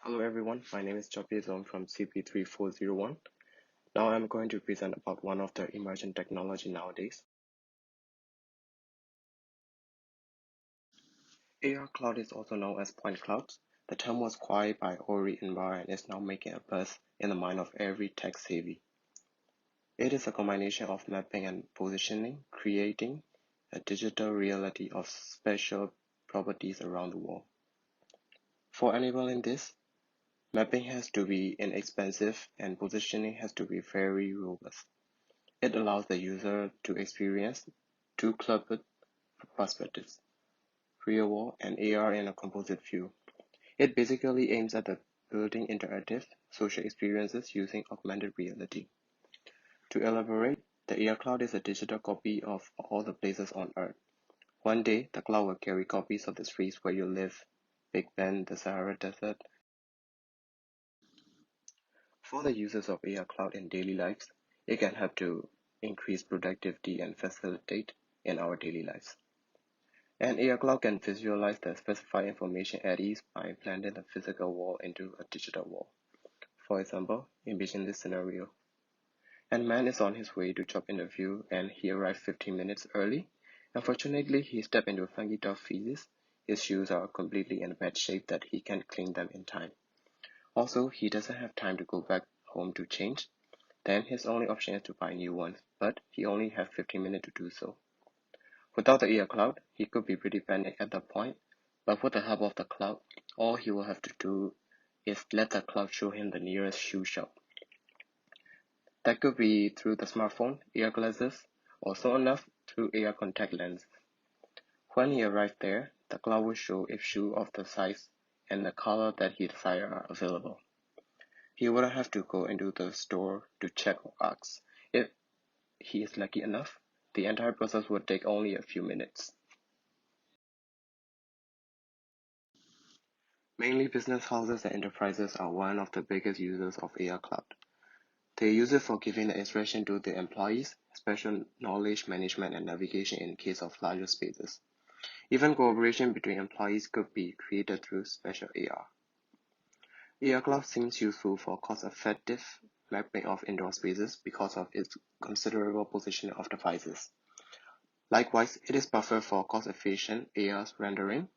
Hello everyone, my name is CyawPyaeSone from CP3401. Now I'm going to present about one of the emerging technology nowadays. AR cloud is also known as point clouds. The term was coined by Ori and Bar and is now making a buzz in the mind of every tech-savvy. It is a combination of mapping and positioning, creating a digital reality of special properties around the world. For enabling this, mapping has to be inexpensive and positioning has to be very robust. It allows the user to experience two clustered perspectives, real world and AR in a composite view. It basically aims at the building interactive social experiences using augmented reality. To elaborate, the AR cloud is a digital copy of all the places on Earth. One day, the cloud will carry copies of the streets where you live, Big Ben, the Sahara Desert. For the users of AR cloud in daily lives, it can help to increase productivity and facilitate in our daily lives. An AR cloud can visualize the specified information at ease by blending the physical wall into a digital wall. For example, envision this scenario. A man is on his way to job interview and he arrived 15 minutes early. Unfortunately, he stepped into funky dog feces. His shoes are completely in bad shape that he can't clean them in time. Also, he doesn't have time to go back home to change. Then his only option is to buy new ones, but he only has 15 minutes to do so. Without the AR cloud, he could be pretty panicked at that point, but with the help of the cloud, all he will have to do is let the cloud show him the nearest shoe shop. That could be through the smartphone, AR glasses, or soon enough through AR contact lenses. When he arrived there, the cloud will show if shoes of the size and the color that he desired are available. He wouldn't have to go into the store to check or ask. If he is lucky enough, the entire process would take only a few minutes. Mainly business houses and enterprises are one of the biggest users of AR Cloud. They use it for giving the instruction to their employees, special knowledge management and navigation in case of larger spaces. Even cooperation between employees could be created through special AR. AR Cloud seems useful for cost-effective mapping of indoor spaces because of its considerable positioning of devices. Likewise, it is perfect for cost-efficient AR rendering.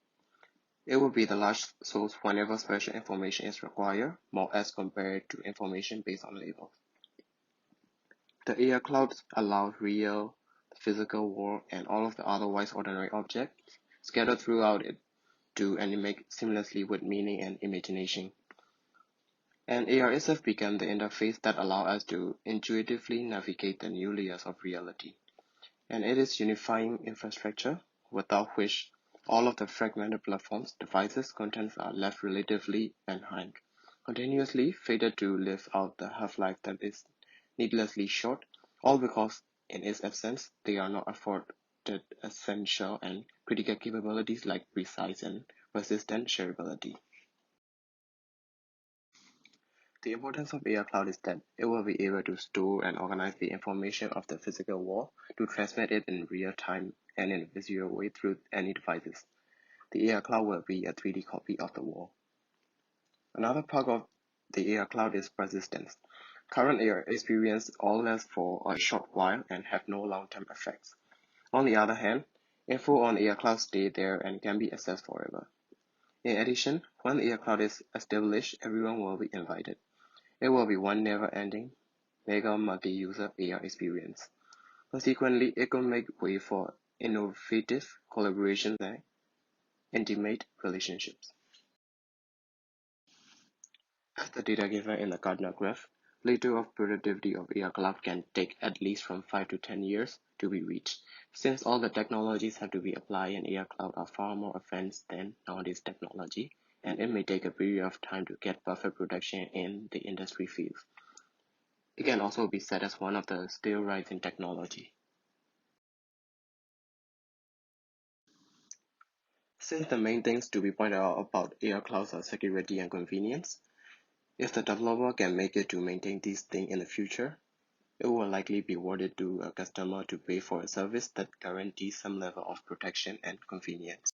It will be the last source whenever special information is required, more as compared to information based on labels. The AR clouds allow real, physical world and all of the otherwise ordinary objects scattered throughout it to animate seamlessly with meaning and imagination. And AR itself became the interface that allows us to intuitively navigate the new layers of reality. And it is unifying infrastructure without which all of the fragmented platforms, devices, contents are left relatively behind, continuously fated to live out the half-life that is needlessly short, all because in its absence they are not afforded essential and critical capabilities like precise and persistent shareability. The importance of AR Cloud is that it will be able to store and organize the information of the physical world to transmit it in real time and in a visual way through any devices. The AR Cloud will be a 3D copy of the world. Another part of the AR Cloud is persistence. Current AR experiences all last for a short while and have no long-term effects. On the other hand, info on AR Cloud stay there and can be accessed forever. In addition, when the AR Cloud is established, everyone will be invited. It will be one never-ending, mega multi-user AR experience. Consequently, it could make way for innovative collaborations and intimate relationships. As the data given in the Gartner graph, plateau of productivity of AR cloud can take at least from 5 to 10 years to be reached, since all the technologies have to be applied in AR cloud are far more advanced than nowadays technology, and it may take a period of time to get perfect production in the industry fields. It can also be said as one of the still rising technology. Since the main things to be pointed out about AR clouds are security and convenience, if the developer can make it to maintain these things in the future, it will likely be awarded to a customer to pay for a service that guarantees some level of protection and convenience.